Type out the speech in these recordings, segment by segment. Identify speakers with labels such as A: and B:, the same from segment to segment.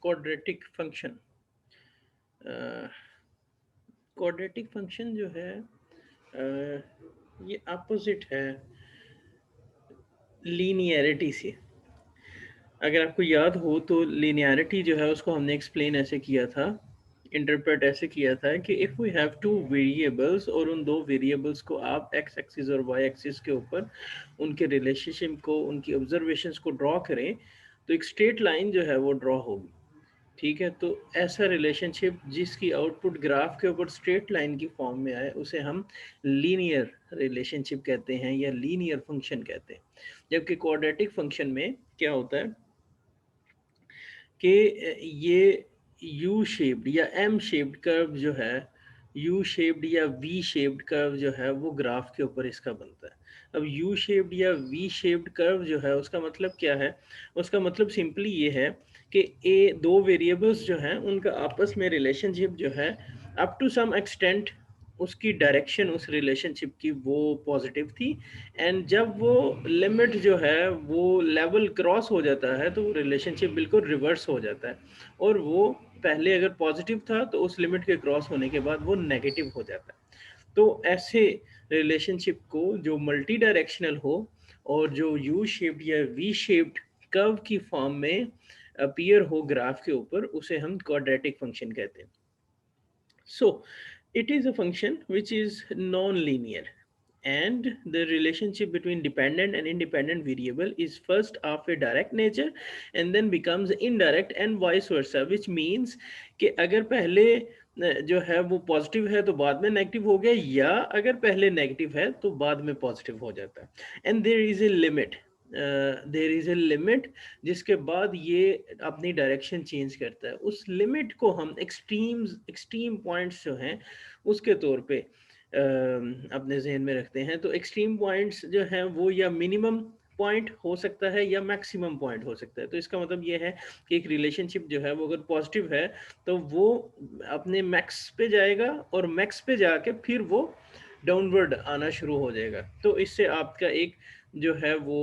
A: Quadratic function. Quadratic function जो है ये अपोजिट है लीनियरिटी से। अगर आपको याद हो तो लीनियरिटी जो है उसको हमने एक्सप्लेन ऐसे किया था, इंटरप्रेट ऐसे किया था कि if we have two variables और उन दो वेरिएबल्स को आप एक्स एक्सिस और वाई एक्सिस के ऊपर उनके रिलेशनशिप को, उनकी ऑब्जर्वेशंस को ड्रॉ करें तो एक स्ट्रेट लाइन जो है वो ड्रॉ होगी। ठीक है, तो ऐसा रिलेशनशिप जिसकी आउटपुट ग्राफ के ऊपर स्ट्रेट लाइन की फॉर्म में आए उसे हम लीनियर रिलेशनशिप कहते हैं या लीनियर फंक्शन कहते हैं। जबकि क्वाड्रेटिक फंक्शन में क्या होता है कि ये यू शेप्ड या एम शेप्ड कर्व जो है, यू शेप्ड या वी शेप्ड कर्व जो है वो ग्राफ के ऊपर इसका बनता है। अब यू शेप्ड या वी शेप्ड कर्व जो है उसका मतलब क्या है? उसका मतलब सिंपली ये है कि ए दो वेरिएबल्स जो हैं उनका आपस में रिलेशनशिप जो है अप टू सम एक्सटेंट उसकी डायरेक्शन उस रिलेशनशिप की वो पॉजिटिव थी, एंड जब वो लिमिट जो है वो लेवल क्रॉस हो जाता है तो वो रिलेशनशिप बिल्कुल रिवर्स हो जाता है, और वो पहले अगर पॉजिटिव था तो उस लिमिट के क्रॉस होने के बाद वो नेगेटिव हो जाता है। तो ऐसे रिलेशनशिप को जो मल्टी डायरेक्शनल हो और जो यू शेप्ड या वी शेप्ड कर्व की फॉर्म में अपीयर हो ग्राफ के ऊपर उसे हम क्वाड्रेटिक फंक्शन कहते हैं। So, it is a function which is non-linear, and the relationship between dependent and independent variable is first of a direct nature and then becomes indirect and vice versa, which means कि अगर पहले जो है वो positive है तो बाद में नेगेटिव हो गया, या अगर पहले नेगेटिव है तो बाद में पॉजिटिव हो जाता है। And there is a limit, there is a limit जिसके बाद ये अपनी डायरेक्शन चेंज करता है। उस लिमिट को हम एक्सट्रीम पॉइंट्स जो हैं उसके तौर पे अपने जहन में रखते हैं। तो एक्सट्रीम पॉइंट्स जो हैं वो या मिनिमम पॉइंट हो सकता है या मैक्सिमम पॉइंट हो सकता है। तो इसका मतलब ये है कि एक रिलेशनशिप जो है वो अगर पॉजिटिव है तो वो अपने मैक्स पे जाएगा और मैक्स पे जाके फिर वो डाउनवर्ड आना शुरू हो जाएगा। तो इससे आपका एक जो है वो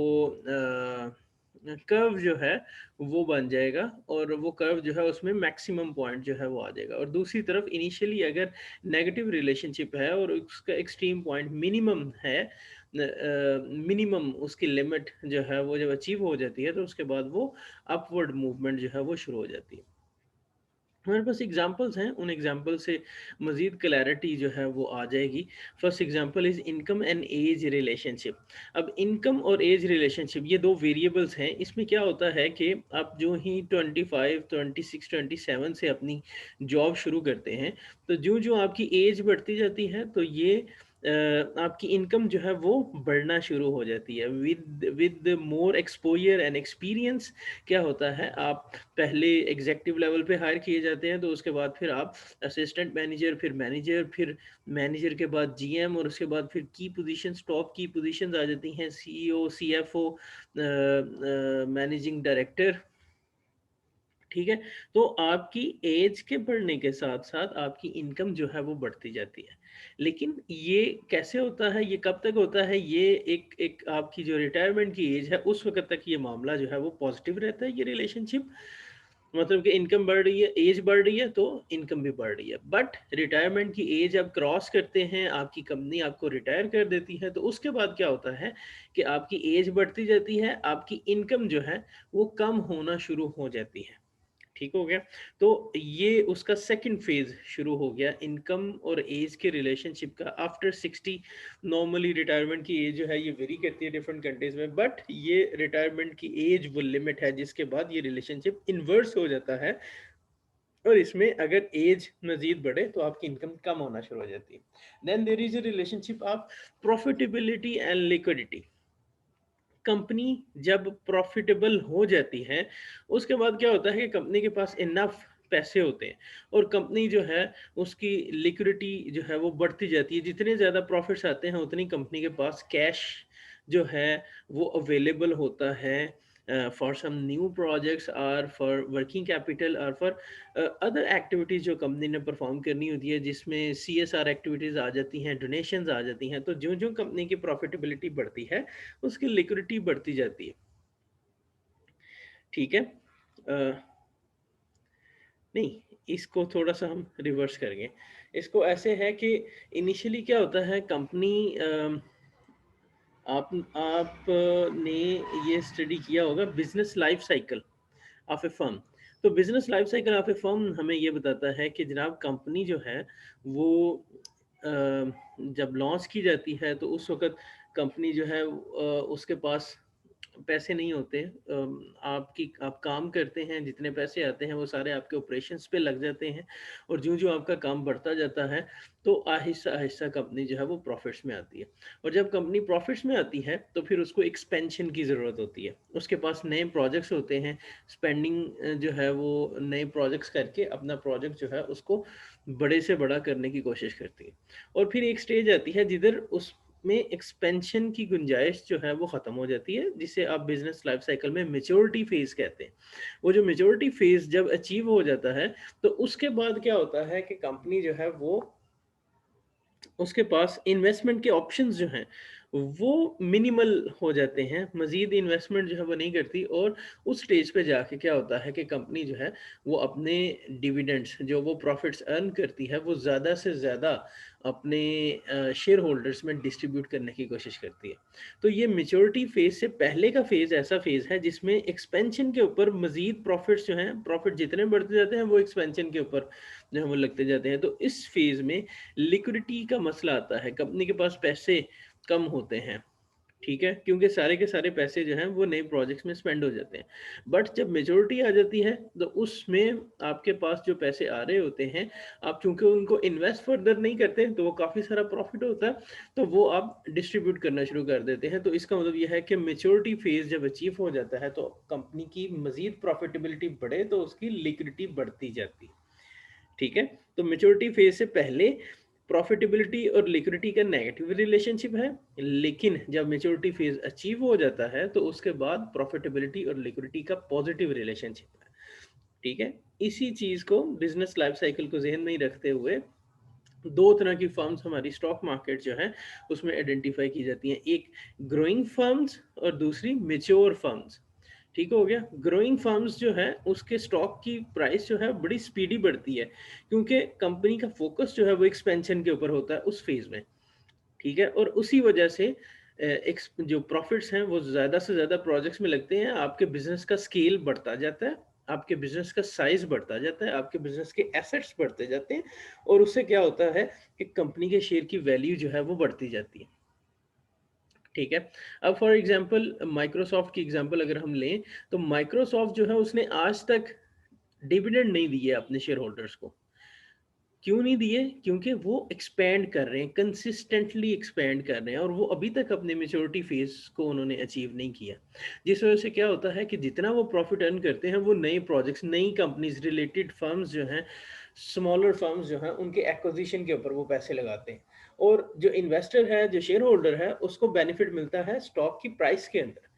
A: कर्व जो है वो बन जाएगा, और वो कर्व जो है उसमें मैक्सिमम पॉइंट जो है वो आ जाएगा। और दूसरी तरफ इनिशियली अगर नेगेटिव रिलेशनशिप है और उसका एक्सट्रीम पॉइंट मिनिमम है, मिनिमम उसकी लिमिट जो है वो जब अचीव हो जाती है तो उसके बाद वो अपवर्ड मूवमेंट जो है वो शुरू हो जाती है। हमारे पास एग्जांपल्स हैं, उन एग्जांपल से मज़ीद क्लैरिटी जो है वो आ जाएगी। First example is income and age relationship. अब इनकम और एज रिलेशनशिप ये दो वेरिएबल्स हैं। इसमें क्या होता है कि आप जो ही 25, 26, 27 से अपनी जॉब शुरू करते हैं तो जो आपकी एज बढ़ती जाती है तो ये आपकी इनकम जो है वो बढ़ना शुरू हो जाती है। With more exposure and experience क्या होता है, आप पहले एग्जेक्टिव लेवल पे हायर किए जाते हैं तो उसके बाद फिर आप असिस्टेंट मैनेजर, फिर मैनेजर, फिर मैनेजर के बाद जीएम, और उसके बाद फिर की पोजीशंस, टॉप की पोजीशंस आ जाती हैं, सीईओ, सीएफओ, मैनेजिंग डायरेक्टर। ठीक है, तो आपकी एज के बढ़ने के साथ साथ आपकी इनकम जो है वो बढ़ती जाती है। लेकिन ये कैसे होता है, ये कब तक होता है, ये एक एक आपकी जो रिटायरमेंट की एज है उस वक्त तक ये मामला जो है वो पॉजिटिव रहता है, ये रिलेशनशिप। मतलब कि इनकम बढ़ रही है, एज बढ़ रही है तो इनकम भी बढ़ रही है। बट रिटायरमेंट की एज अब क्रॉस करते हैं, आपकी कंपनी आपको रिटायर कर देती है, तो उसके बाद क्या होता है कि आपकी एज बढ़ती जाती है, आपकी इनकम जो है वो कम होना शुरू हो जाती है। ठीक हो गया। तो ये उसका सेकंड फेज शुरू हो गया, इनकम और एज के रिलेशनशिप का आफ्टर 60। नॉर्मली रिटायरमेंट की एज जो है ये वेरी करती है डिफरेंट कंट्रीज में, बट ये रिटायरमेंट की एज वो लिमिट है जिसके बाद ये रिलेशनशिप इन्वर्स हो जाता है, और इसमें अगर एज मजीद बढ़े तो आपकी इनकम कम होना शुरू हो जाती है। Then there is a relationship of profitability and liquidity. Company जब प्रॉफिटेबल हो जाती है उसके बाद क्या होता है कि कंपनी के पास इनफ पैसे होते हैं, और कंपनी जो है उसकी लिक्विडिटी जो है वो बढ़ती जाती है। जितने ज़्यादा प्रॉफिट्स आते हैं उतनी कंपनी के पास कैश जो है वो अवेलेबल होता है फॉर सम न्यू प्रोजेक्ट्स, और फॉर वर्किंग कैपिटल, और फॉर अदर एक्टिविटीज़ जो कंपनी ने परफॉर्म करनी होती है, जिसमें सीएसआर एक्टिविटीज़ आ जाती हैं, डोनेशंस आ जाती हैं। तो जो जो कंपनी की प्रॉफिटेबिलिटी बढ़ती है उसकी लिक्विडिटी बढ़ती जाती है। ठीक है। नहीं, इसको थोड़ा सा हम रिवर्स करेंगे। इसको ऐसे है कि इनिशियली क्या होता है, कंपनी आपने ये स्टडी किया होगा, business life cycle of a firm. तो business life cycle of a firm हमें ये बताता है कि जनाब कंपनी जो है वो अ, जब लॉन्च की जाती है तो उस वक़्त कंपनी जो है उसके पास पैसे नहीं होते। आप काम करते हैं, जितने पैसे आते हैं वो सारे आपके ऑपरेशंस पे लग जाते हैं, और ज्यों-ज्यों आपका काम बढ़ता जाता है तो आहिस्ता-आहिस्ता कंपनी जो है वो प्रॉफ़िट्स में आती है। और जब कंपनी प्रॉफ़िट्स में आती है तो फिर उसको एक्सपेंशन की ज़रूरत होती है। उसके पास नए प्रोजेक्ट्स होते हैं, स्पेंडिंग जो है वो नए प्रोजेक्ट्स करके अपना प्रोजेक्ट जो है उसको बड़े से बड़ा करने की कोशिश करती है। और फिर एक स्टेज आती है जिधर उसमें एक्सपेंशन की गुंजाइश जो है वो ख़त्म हो जाती है, जिसे आप बिज़नेस लाइफ साइकिल में मैच्योरिटी फ़ेज़ कहते हैं। वो जो मैच्योरिटी फ़ेज़ जब अचीव हो जाता है, तो उसके बाद क्या होता है कि कंपनी जो है वो, उसके पास इन्वेस्टमेंट के ऑप्शंस जो हैं, वो मिनिमल हो जाते हैं, मज़ीद इन्वेस्टमेंट जो है वो नहीं करती, और उस स्टेज पे जाके क्या होता है कि कंपनी जो है वो अपने डिविडेंड्स जो वो प्रॉफ़िट्स अर्न करती है, वो ज़्यादा से ज़्यादा अपने शेयर होल्डर्स में डिस्ट्रीब्यूट करने की कोशिश करती है। तो ये मैच्योरिटी फ़ेज़ से पहले का फ़ेज़ ऐसा फ़ेज़ है जिसमें एक्सपेंशन के ऊपर मज़ीद प्रॉफ़िट्स जो हैं, प्रॉफ़िट जितने बढ़ते जाते हैं वो एक्सपेंशन के ऊपर जो है वो लगते जाते हैं। तो इस फ़ेज़ में लिक्विडिटी का मसला आता है, कंपनी के पास पैसे कम होते हैं, ठीक है? क्योंकि सारे के सारे पैसे जो हैं वो नए प्रोजेक्ट्स में स्पेंड हो जाते हैं। बट जब मैच्योरिटी आ जाती है तो उसमें आपके पास जो पैसे आ रहे होते हैं, आप चूँकि उनको इन्वेस्ट फर्दर नहीं करते तो वो काफ़ी सारा प्रॉफ़िट होता है, तो वो आप डिस्ट्रीब्यूट करना शुरू कर देते हैं। तो इसका मतलब ये है कि मैच्योरिटी फ़ेज़ जब अचीव हो जाता है तो कंपनी की मज़ीद प्रॉफ़िटेबिलिटी बढ़े तो उसकी लिक्विडिटी बढ़ती जाती है। ठीक है? तो मैच्योरिटी फेज़ से पहले प्रॉफिटेबिलिटी और लिक्विडिटी का नेगेटिव रिलेशनशिप है, लेकिन जब मैच्योरिटी फेज़ अचीव हो जाता है, तो उसके बाद प्रॉफिटेबिलिटी और लिक्विडिटी का पॉजिटिव रिलेशनशिप है। ठीक है? इसी चीज़ को बिज़नेस लाइफ साइकिल को ज़हन में ही रखते हुए 2 तरह की फर्म्स हमारी स्टॉक मार्केट जो है, उसमें आइडेंटिफ़ाई की जाती हैं। एक ग्रोइंग फर्म्स और दूसरी मैच्योर फर्म्स। ठीक हो गया? ग्रोइंग फर्म्स जो है उसके स्टॉक की प्राइस जो है बड़ी स्पीडी बढ़ती है, क्योंकि कंपनी का फ़ोकस जो है वो एक्सपेंशन के ऊपर होता है उस फ़ेज़ में, ठीक है? और उसी वजह से एक्स जो प्रॉफ़िट्स हैं वो ज़्यादा से ज़्यादा प्रोजेक्ट्स में लगते हैं, आपके बिज़नेस का स्केल बढ़ता जाता है, आपके बिज़नेस का साइज़ बढ़ता जाता है, आपके बिज़नेस के एसेट्स बढ़ते जाते हैं, और उससे क्या होता है कि कंपनी के शेयर की वैल्यू जो है वो बढ़ती जाती है। ठीक है? अब फॉर एग्ज़ाम्पल माइक्रोसॉफ्ट की एग्ज़ाम्पल अगर हम लें, तो माइक्रोसॉफ्ट जो है उसने आज तक डिविडेंड नहीं दिए अपने शेयर होल्डर्स को। क्यों नहीं दिए? क्योंकि वो एक्सपैंड कर रहे हैं, कंसिस्टेंटली एक्सपैंड कर रहे हैं, और वो अभी तक अपने मैच्योरिटी फ़ेज़ को उन्होंने अचीव नहीं किया। जिस वज़ह से क्या होता है कि जितना वो प्रॉफ़िट अर्न करते हैं, वो नए प्रोजेक्ट्स, नई कंपनीज़, रिलेटेड फ़र्म्स जो हैं, स्मॉलर फ़र्म्स जो हैं, उनके एक्विज़िशन के ऊपर वो पैसे लगाते हैं। और जो इन्वेस्टर है, जो शेयर होल्डर है, उसको बेनिफिट मिलता है स्टॉक की प्राइस के अंदर।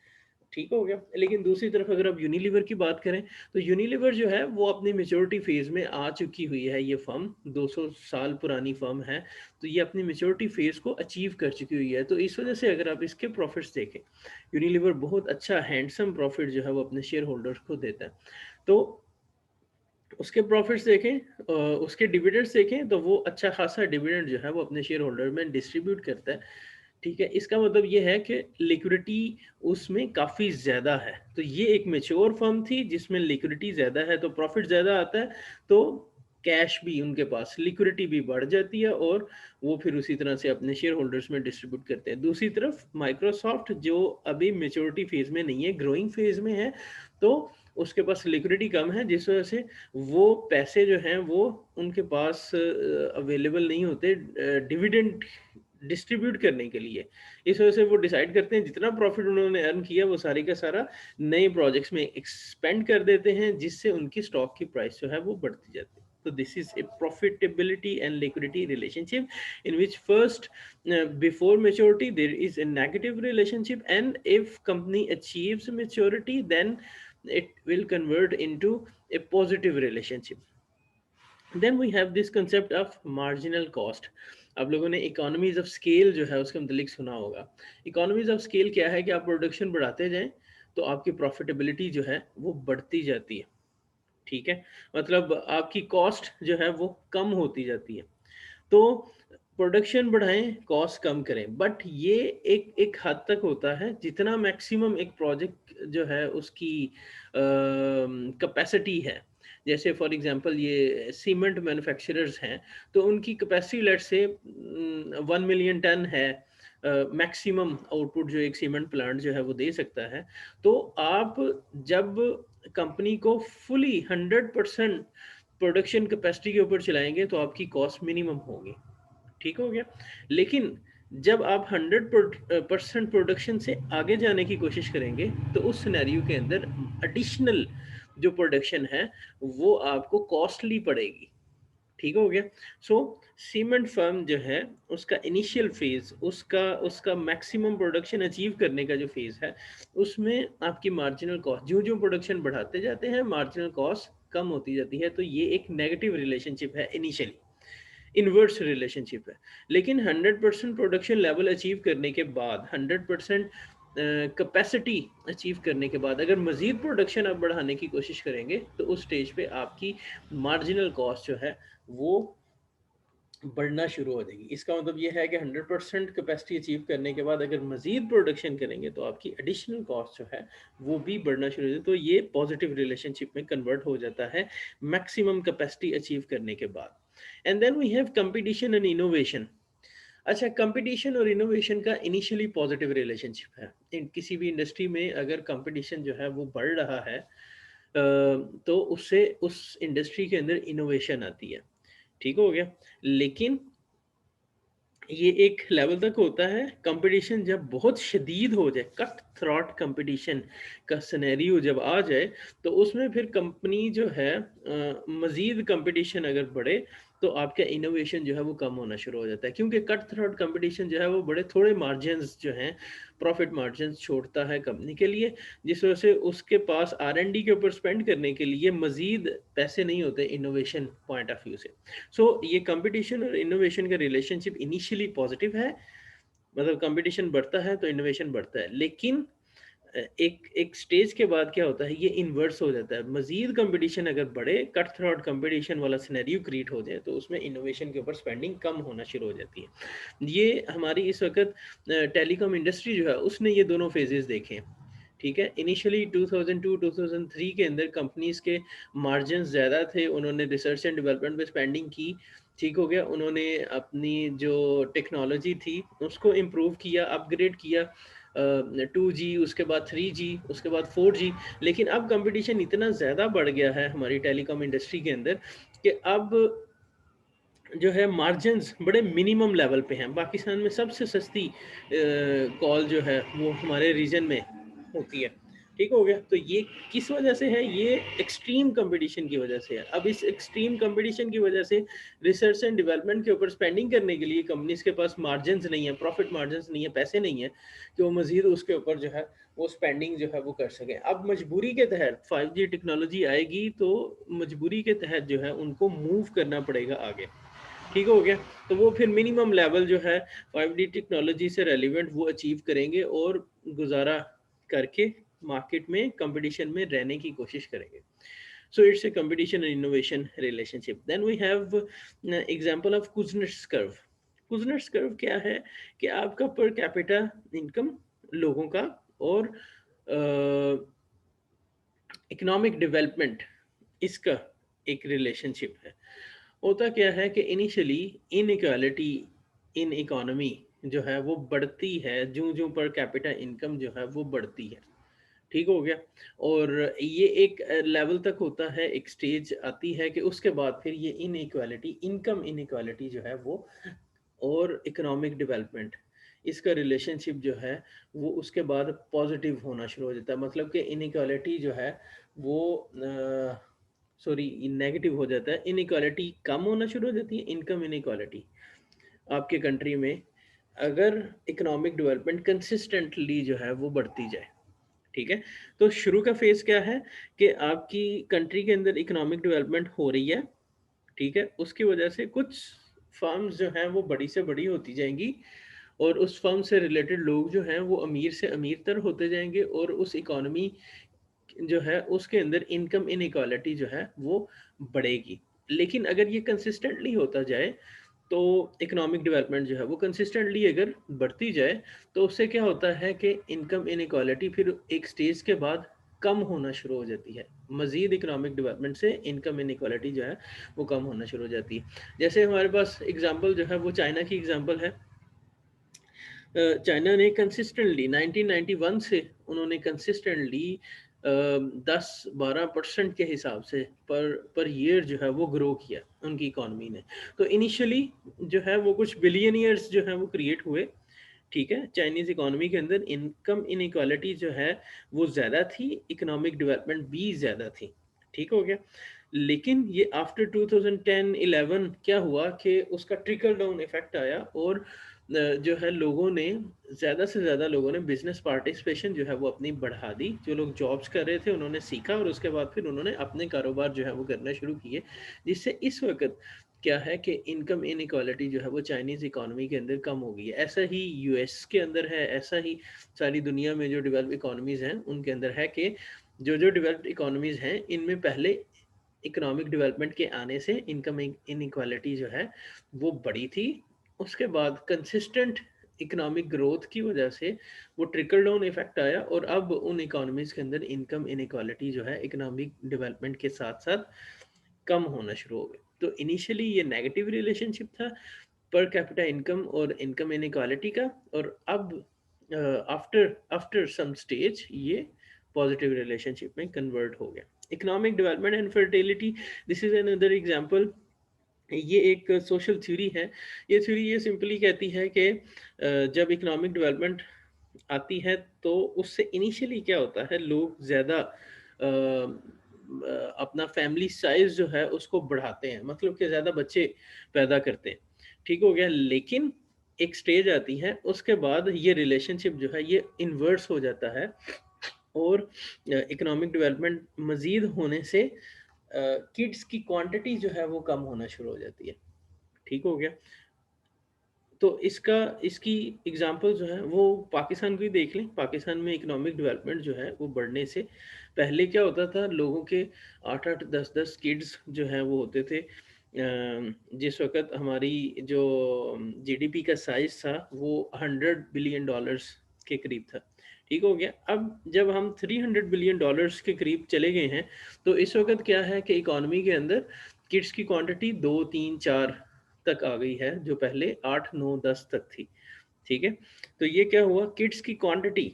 A: ठीक हो गया। लेकिन दूसरी तरफ अगर आप यूनिलीवर की बात करें, तो यूनिलीवर जो है वो अपनी मैच्योरिटी फेज़ में आ चुकी हुई है। ये फ़र्म 200 साल पुरानी फ़र्म है, तो ये अपनी मैच्योरिटी फेज़ को अचीव कर चुकी हुई है। तो इस वज़ह से अगर आप इसके प्रॉफ़िट्स देखें, यूनिलीवर बहुत अच्छा हैंडसम प्रॉफ़िट जो है वो अपने शेयर होल्डर्स को देता है। तो उसके प्रॉफ़िट्स देखें, उसके डिविडेंड्स देखें, तो वो अच्छा खासा डिविडेंड जो है वो अपने शेयर होल्डर में डिस्ट्रीब्यूट करता है। ठीक है? इसका मतलब ये है कि लिक्विडिटी उसमें काफ़ी ज़्यादा है। तो ये एक मैच्योर फर्म थी जिसमें लिक्विडिटी ज़्यादा है, तो प्रॉफ़िट ज़्यादा आता है, तो कैश भी उनके पास, लिक्विडिटी भी बढ़ जाती है, और वो फिर उसी तरह से अपने शेयर होल्डर्स में डिस्ट्रीब्यूट करते हैं। दूसरी तरफ माइक्रोसॉफ्ट जो अभी मैच्योरिटी फ़ेज़ में नहीं है, ग्रोइंग फ़ेज़ में है, तो उसके पास लिक्विडिटी कम है, जिस वजह से वो पैसे जो हैं वो उनके पास अवेलेबल नहीं होते डिविडेंड डिस्ट्रीब्यूट करने के लिए। इस वजह से वो डिसाइड करते हैं जितना प्रॉफ़िट उन्होंने अर्न किया वो सारी का सारा नए प्रोजेक्ट्स में एक्सपेंड कर देते हैं, जिससे उनकी स्टॉक की प्राइस जो है वो बढ़ती जाती है। तो this is a profitability and liquidity relationship in which first before maturity there is a negative relationship, and if company achieves maturity then it will convert into a positive relationship. Then we have this concept of marginal cost. आप लोगों ने economies of scale जो है उसके मतलब सुना होगा। Economies of scale क्या है कि आप प्रोडक्शन बढ़ाते जाएं तो आपकी प्रॉफिटेबिलिटी जो है वो बढ़ती जाती है। ठीक है, मतलब आपकी कॉस्ट जो है वो कम होती जाती है। तो प्रोडक्शन बढ़ाएं, कॉस्ट कम करें, बट ये एक एक हद तक होता है जितना मैक्सिमम एक प्रोजेक्ट जो है उसकी कैपेसिटी है। जैसे फॉर एग्जांपल ये सीमेंट मैन्युफैक्चरर्स हैं, तो उनकी कैपेसिटी लेट से 1 मिलियन टन है मैक्सिमम आउटपुट जो एक सीमेंट प्लांट जो है वो दे सकता है। तो आप जब कंपनी को फुली 100% प्रोडक्शन कैपेसिटी के ऊपर चलाएंगे तो आपकी कॉस्ट मिनिमम होगी। ठीक हो गया। लेकिन जब आप 100% प्रोडक्शन से आगे जाने की कोशिश करेंगे तो उस सिनेरियो के अंदर एडिशनल जो प्रोडक्शन है वो आपको कॉस्टली पड़ेगी। ठीक हो गया। सो सीमेंट फर्म जो है उसका इनिशियल फेज, उसका उसका मैक्सिमम प्रोडक्शन अचीव करने का जो फेज है, उसमें आपकी मार्जिनल कॉस्ट जो जो प्रोडक्शन बढ़ाते जाते हैं मार्जिनल कॉस्ट कम होती जाती है। तो ये एक नेगेटिव रिलेशनशिप है, इनिशियली इन्वर्स रिलेशनशिप है। लेकिन 100% प्रोडक्शन लेवल अचीव करने के बाद, 100% कैपेसिटी अचीव करने के बाद अगर मज़ीद प्रोडक्शन आप बढ़ाने की कोशिश करेंगे तो उस स्टेज पे आपकी मार्जिनल कॉस्ट जो है वो बढ़ना शुरू हो जाएगी। इसका मतलब ये है कि 100% कैपेसिटी अचीव करने के बाद अगर मज़ीद प्रोडक्शन करेंगे तो आपकी एडिशनल कॉस्ट जो है वो भी बढ़ना शुरू हो जाए। तो ये पॉजिटिव रिलेशनशिप में कन्वर्ट हो जाता है मैक्सिमम कैपेसिटी अचीव करने के बाद। And then we have competition and innovation. अच्छा, कंपटीशन और इनोवेशन का इनिशियली पॉजिटिव रिलेशनशिप है। इन किसी भी इंडस्ट्री में अगर कंपटीशन जो है वो बढ़ रहा है तो उससे उस इंडस्ट्री के अंदर इनोवेशन आती है। ठीक हो गया। लेकिन ये एक लेवल तक होता है। कंपटीशन जब बहुत शदीद हो जाए, कट थ्रॉट कंपटीशन का सिनेरियो जब आ जाए, तो उसमें फिर कंपनी जो है मज़ीद कंपटीशन अगर बढ़े तो आपका इनोवेशन जो है वो कम होना शुरू हो जाता है, क्योंकि कट थ्रॉट कंपटीशन जो है वो बड़े थोड़े मार्जिन्स जो हैं, प्रॉफिट मार्जिन्स छोड़ता है कंपनी के लिए, जिस वजह से उसके पास R&D के ऊपर स्पेंड करने के लिए मज़ीद पैसे नहीं होते इनोवेशन पॉइंट ऑफ व्यू से। सो ये कंपटीशन और इनोवेशन का रिलेशनशिप इनिशियली पॉजिटिव है, मतलब कंपटीशन बढ़ता है तो इनोवेशन बढ़ता है। लेकिन एक एक स्टेज के बाद क्या होता है, ये इन्वर्स हो जाता है। मजीद कंपटीशन अगर बढ़े, कट थ्रोट कंपटीशन वाला सिनेरियो क्रिएट हो जाए, तो उसमें इनोवेशन के ऊपर स्पेंडिंग कम होना शुरू हो जाती है। ये हमारी इस वक्त टेलीकॉम इंडस्ट्री जो है उसने ये दोनों फेजेस देखे हैं। ठीक है, इनिशियली 2002-2003 के अंदर कंपनीज के मार्जिन ज़्यादा थे, उन्होंने रिसर्च एंड डेवलपमेंट पे स्पेंडिंग की। ठीक हो गया, उन्होंने अपनी जो टेक्नोलॉजी थी उसको इम्प्रूव किया, अपग्रेड किया, 2G, उसके बाद 3G, उसके बाद 4G। लेकिन अब कंपटीशन इतना ज़्यादा बढ़ गया है हमारी टेलीकॉम इंडस्ट्री के अंदर कि अब जो है मार्जिन्स बड़े मिनिमम लेवल पे हैं। पाकिस्तान में सबसे सस्ती कॉल जो है वो हमारे रीजन में होती है। ठीक हो गया। तो ये किस वजह से है? ये एक्सट्रीम कंपटीशन की वजह से है। अब इस एक्सट्रीम कंपटीशन की वजह से रिसर्च एंड डेवलपमेंट के ऊपर स्पेंडिंग करने के लिए कंपनीज के पास मार्जिन्स नहीं है, प्रॉफिट मार्जिन्स नहीं है, पैसे नहीं है कि वो मजीद उसके ऊपर जो है वो स्पेंडिंग जो है वो कर सकें। अब मजबूरी के तहत 5G टेक्नोलॉजी आएगी, तो मजबूरी के तहत जो है उनको मूव करना पड़ेगा आगे। ठीक हो गया। तो वो फिर मिनिमम लेवल जो है 5D टेक्नोलॉजी से रेलिवेंट वो अचीव करेंगे और गुजारा करके मार्केट में कंपटीशन में रहने की कोशिश करेंगे। So it's a competition and innovation relationship. Then we have example of Kuznets curve. Kuznets curve क्या है कि आपका पर कैपिटा इनकम लोगों का और इकोनॉमिक डेवलपमेंट, इसका एक रिलेशनशिप है। होता क्या है कि इनिशियली इनइक्वालिटी इन इकोनॉमी जो है वो बढ़ती है, जो जो पर कैपिटा इनकम जो है वो बढ़ती है। ठीक हो गया। और ये एक लेवल तक होता है, एक स्टेज आती है कि उसके बाद फिर ये इनइक्वालिटी, इनकम इनइक्वालिटी जो है वो और इकोनॉमिक डेवलपमेंट, इसका रिलेशनशिप जो है वो उसके बाद पॉजिटिव होना शुरू हो जाता है। मतलब कि इनइक्वालिटी जो है वो सॉरी नेगेटिव हो जाता है, इनइक्वालिटी कम होना शुरू हो जाती है। इनकम इनइक्वालिटी आपके कंट्री में अगर इकोनॉमिक डेवलपमेंट कंसिस्टेंटली जो है वो बढ़ती जाए। ठीक है। तो शुरू का फेज क्या है कि आपकी कंट्री के अंदर इकोनॉमिक डेवलपमेंट हो रही है। ठीक है, उसकी वजह से कुछ फर्म्स जो हैं वो बड़ी से बड़ी होती जाएंगी और उस फर्म से रिलेटेड लोग जो हैं वो अमीर से अमीर तर होते जाएंगे और उस इकोनॉमी जो है उसके अंदर इनकम इनइक्वालिटी जो है वो बढ़ेगी। लेकिन अगर ये कंसिस्टेंटली होता जाए तो इकोनॉमिक डेवलपमेंट जो है वो कंसिस्टेंटली अगर बढ़ती जाए तो उससे क्या होता है कि इनकम इनइक्वालिटी फिर एक स्टेज के बाद कम होना शुरू हो जाती है। मजीद इकोनॉमिक डेवलपमेंट से इनकम इनइक्वालिटी जो है वो कम होना शुरू हो जाती है। जैसे हमारे पास एग्जांपल जो है वो चाइना की एग्जांपल है। चाइना ने कंसिस्टेंटली 1991 से उन्होंने कंसिस्टेंटली 10-12% के हिसाब से पर ईयर जो है वो ग्रो किया उनकी इकॉनमी ने। तो इनिशियली जो है वो कुछ बिलियनियर्स जो है वो क्रिएट हुए, ठीक है। चाइनीज इकोनॉमी के अंदर इनकम इनइक्वालिटी जो है वो ज़्यादा थी, इकोनॉमिक डेवलपमेंट भी ज़्यादा थी, ठीक हो गया। लेकिन ये आफ्टर 2010-11 क्या हुआ कि उसका ट्रिकल डाउन इफेक्ट आया और जो है लोगों ने ज़्यादा से ज़्यादा लोगों ने बिजनेस पार्टिसिपेशन जो है वो अपनी बढ़ा दी। जो लोग जॉब्स कर रहे थे उन्होंने सीखा और उसके बाद फिर उन्होंने अपने कारोबार जो है वो करना शुरू किए, जिससे इस वक्त क्या है कि इनकम इनइक्वालिटी जो है वो चाइनीज़ इकोनॉमी के अंदर कम हो गई है। ऐसा ही यूएस के अंदर है, ऐसा ही सारी दुनिया में जो डेवलप इकोनॉमीज़ हैं उनके अंदर है कि जो जो डेवलप्ड इकोनॉमीज़ हैं इनमें पहले इकोनॉमिक डेवलपमेंट के आने से इनकम इनइक्वालिटी जो है वो बढ़ी थी। उसके बाद कंसिस्टेंट इकोनॉमिक ग्रोथ की वजह से वो ट्रिकल डाउन इफेक्ट आया और अब उन इकोनॉमीज़ के अंदर इनकम इनइक्वालिटी जो है इकोनॉमिक डेवलपमेंट के साथ साथ कम होना शुरू हो गए। तो इनिशियली ये नेगेटिव रिलेशनशिप था पर कैपिटा इनकम और इनकम इनइक्वालिटी का, और अब आफ्टर आफ्टर सम स्टेज ये पॉजिटिव रिलेशनशिप में कन्वर्ट हो गया। Economic development and fertility, this is another example. ये एक सोशल थ्योरी है। ये थ्योरी ये सिंपली कहती है कि जब इकोनॉमिक डेवलपमेंट आती है तो उससे इनिशियली क्या होता है, लोग ज़्यादा अपना फैमिली साइज जो है उसको बढ़ाते हैं, मतलब कि ज़्यादा बच्चे पैदा करते हैं, ठीक हो गया। लेकिन एक स्टेज आती है उसके बाद ये रिलेशनशिप जो है ये इन्वर्स हो जाता है और इकोनॉमिक डेवलपमेंट मज़ीद होने से किड्स की क्वांटिटी जो है वो कम होना शुरू हो जाती है, ठीक हो गया। तो इसका इसकी एग्जांपल जो है वो पाकिस्तान को ही देख लें। पाकिस्तान में इकोनॉमिक डेवलपमेंट जो है वो बढ़ने से पहले क्या होता था, लोगों के 8-8 10-10 किड्स जो है वो होते थे। जिस वक्त हमारी जो जीडीपी का साइज था वो $100 बिलियन के करीब था, ठीक हो गया। अब जब हम $300 बिलियन के करीब चले गए हैं तो इस वक्त क्या है कि इकोनॉमी के अंदर किड्स की क्वांटिटी 2 3 4 तक आ गई है, जो पहले 8 9 10 तक थी, ठीक है। तो ये क्या हुआ, किड्स की क्वांटिटी,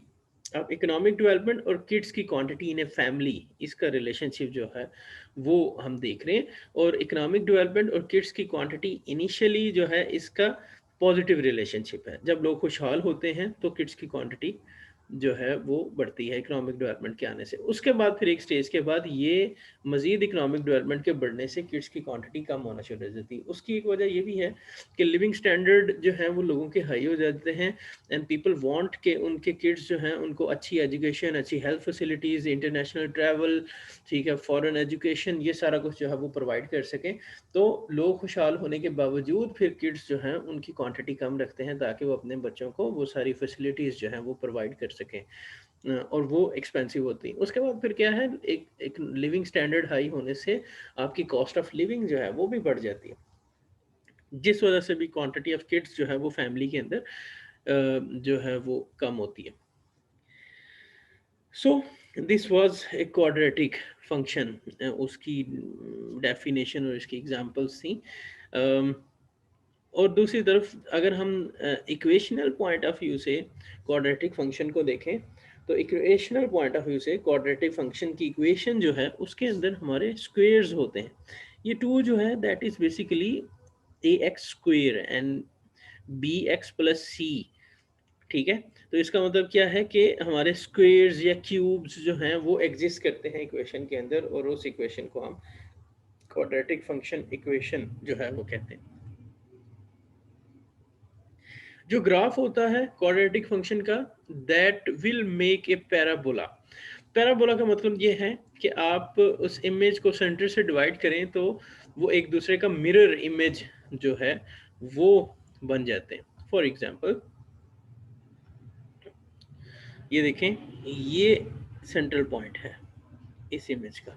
A: अब इकोनॉमिक डेवलपमेंट और किड्स की क्वांटिटी इन ए फैमिली, इसका रिलेशनशिप जो है वो हम देख रहे हैं। और इकोनॉमिक डेवलपमेंट और किड्स की क्वांटिटी इनिशियली जो है इसका पॉजिटिव रिलेशनशिप है। जब लोग खुशहाल होते हैं तो किड्स की क्वांटिटी जो है वो बढ़ती है इकोनॉमिक डेवलपमेंट के आने से। उसके बाद फिर एक स्टेज के बाद ये मज़ीद इकोनॉमिक डेवलपमेंट के बढ़ने से किड्स की क्वांटिटी कम होना शुरू हो जाती है। उसकी एक वजह ये भी है कि लिविंग स्टैंडर्ड जो है वो लोगों के हाई हो जाते हैं एंड पीपल वांट के उनके किड्स जो हैं उनको अच्छी एजुकेशन, अच्छी हेल्थ फैसिलिटीज़, इंटरनेशनल ट्रैवल, ठीक है, फॉरेन एजुकेशन, ये सारा कुछ जो है वो प्रोवाइड कर सकें। तो लोग खुशहाल होने के बावजूद फिर किड्स जो हैं उनकी क्वांटिटी कम रखते हैं ताकि वो अपने बच्चों को वो सारी फैसिलिटीज़ जो हैं वो प्रोवाइड कर सकें। और वो एक्सपेंसिव होती है। उसके बाद फिर क्या है, एक लिविंग स्टैंडर्ड हाई होने से आपकी कॉस्ट ऑफ लिविंग जो है वो भी बढ़ जाती है, जिस वजह से भी क्वांटिटी ऑफ किड्स जो है वो फैमिली के अंदर जो है वो कम होती है। So this was a quadratic function, उसकी डेफिनेशन और इसकी एग्जांपल्स थी। अम, और दूसरी तरफ अगर हम इक्वेशनल पॉइंट ऑफ व्यू से क्वाड्रेटिक फंक्शन को देखें तो इक्वेशनल पॉइंट ऑफ व्यू से क्वाड्रेटिक फंक्शन की इक्वेशन जो है उसके अंदर हमारे स्क्वेयर्स होते हैं। ये टू जो है that is basically a x square and b x plus c, ठीक है। तो इसका मतलब क्या है कि हमारे स्क्वेयर्स या क्यूब्स जो हैं वो एग्जिस्ट करते हैं इक्वेशन के अंदर और उस इक्वेशन को हम क्वाड्रेटिक फंक्शन इक्वेशन जो है वो कहते हैं। जो ग्राफ होता है क्वाड्रेटिक फंक्शन का that will make a parabola. Parabola का मतलब ये है कि आप उस इमेज को सेंटर से डिवाइड करें तो वो एक दूसरे का मिरर इमेज जो है वो बन जाते हैं। फॉर एग्जांपल ये देखें, ये सेंट्रल पॉइंट है, इस इमेज का।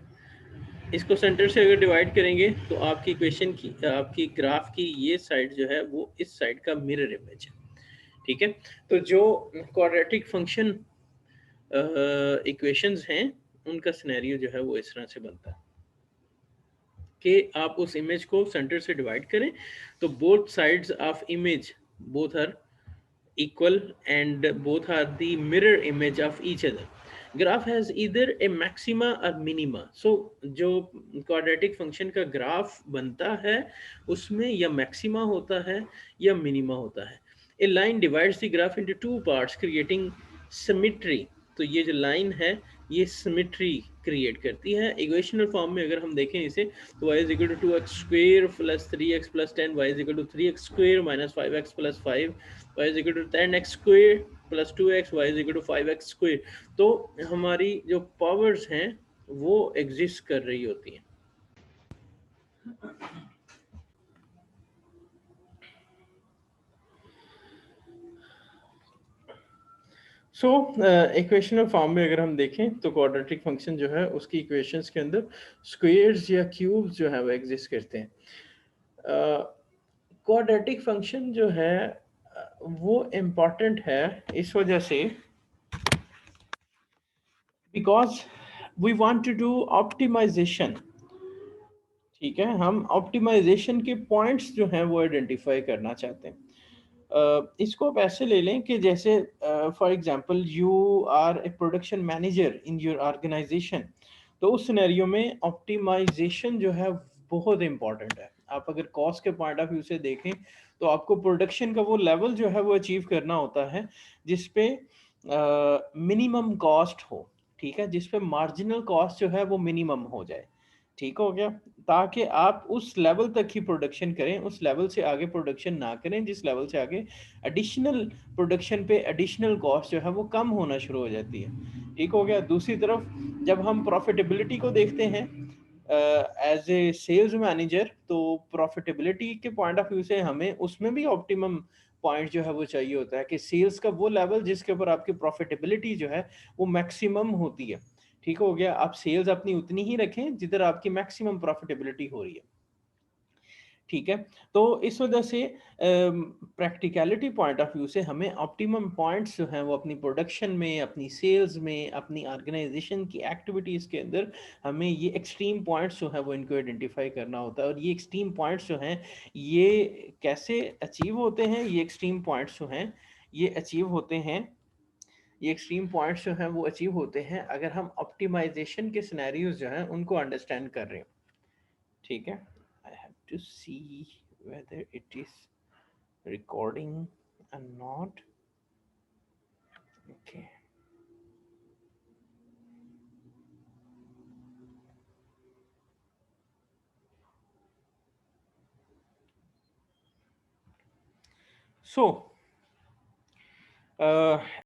A: इसको सेंटर से अगर डिवाइड करेंगे तो आपकी इक्वेशन की, आपकी ग्राफ की ये साइड जो है वो इस साइड का मिरर इमेज है, ठीक है। तो जो क्वाड्रेटिक फंक्शन इक्वेशंस हैं उनका सिनेरियो जो है वो इस तरह से बनता है कि आप उस इमेज को सेंटर से डिवाइड करें तो both sides of image both are equal and both are the mirror image of each other. Graph has either a maxima or minima. So जो quadratic function का ग्राफ बनता है उसमें या मैक्सिमा होता है या मिनिमा होता है. A line divides the graph into two parts creating symmetry. तो ये जो लाइन है ये सिमेट्री क्रिएट करती है. इक्वेशनल फॉर्म में अगर हम देखें इसे तो y is equal to 2x square plus 3x plus 10, y is equal to 3x square minus 5x plus 5, y is equal to 10x square plus 2x, y is equal to 5x square. तो हमारी जो powers हैं वो exist कर रही होती हैं. सो equational form में अगर हम देखें तो क्वाड्रेटिक फंक्शन जो है उसकी इक्वेशंस के अंदर स्क्वायर्स या क्यूब्स जो है वो एग्जिस्ट करते हैं. क्वाड्रेटिक फंक्शन जो है वो इम्पॉर्टेंट है इस वजह से because we want to do optimisation. ठीक है, हम ऑप्टिमाइजेशन के पॉइंट्स जो हैं वो आइडेंटिफाई करना चाहते हैं. इसको आप ऐसे ले लें कि जैसे for example you are a production manager in your organisation. तो उस सिनेरियो में ऑप्टिमाइजेशन जो है बहुत इंपॉर्टेंट है. आप अगर कॉस्ट के पॉइंट ऑफ व्यू से देखें तो आपको प्रोडक्शन का वो लेवल जो है वो अचीव करना होता है जिसपे मिनिमम कॉस्ट हो. ठीक है, जिसपे मार्जिनल कॉस्ट जो है वो मिनिमम हो जाए. ठीक हो गया, ताकि आप उस लेवल तक ही प्रोडक्शन करें, उस लेवल से आगे प्रोडक्शन ना करें जिस लेवल से आगे एडिशनल प्रोडक्शन पे एडिशनल कॉस्ट जो है वो कम होना शुरू हो जाती है. ठीक हो गया. दूसरी तरफ जब हम प्रॉफिटेबिलिटी को देखते हैं एज ए सेल्स मैनेजर तो प्रॉफिटेबिलिटी के पॉइंट ऑफ व्यू से हमें उसमें भी ऑप्टिमम पॉइंट जो है वो चाहिए होता है कि सेल्स का वो लेवल जिसके ऊपर आपकी प्रॉफिटेबिलिटी जो है वो मैक्सिमम होती है. ठीक हो गया, आप सेल्स अपनी उतनी ही रखें जिधर आपकी मैक्सिमम प्रॉफिटेबिलिटी हो रही है. ठीक है, तो इस वजह से प्रैक्टिकलिटी पॉइंट ऑफ व्यू से हमें ऑप्टिमम पॉइंट्स जो हैं वो अपनी प्रोडक्शन में, अपनी सेल्स में, अपनी ऑर्गेनाइजेशन की एक्टिविटीज़ के अंदर हमें ये एक्सट्रीम पॉइंट्स जो है वो इनको आइडेंटिफाई करना होता है. और ये एक्सट्रीम पॉइंट्स जो हैं ये कैसे अचीव होते हैं? ये एक्सट्रीम पॉइंट्स जो हैं ये अचीव होते हैं, ये एक्सट्रीम पॉइंट्स जो हैं वो अचीव होते हैं अगर हम ऑप्टिमाइजेशन के सिनेरियोज जो हैं उनको अंडरस्टैंड कर रहे हैं. ठीक है, I have to see whether it is recording or not. Okay. So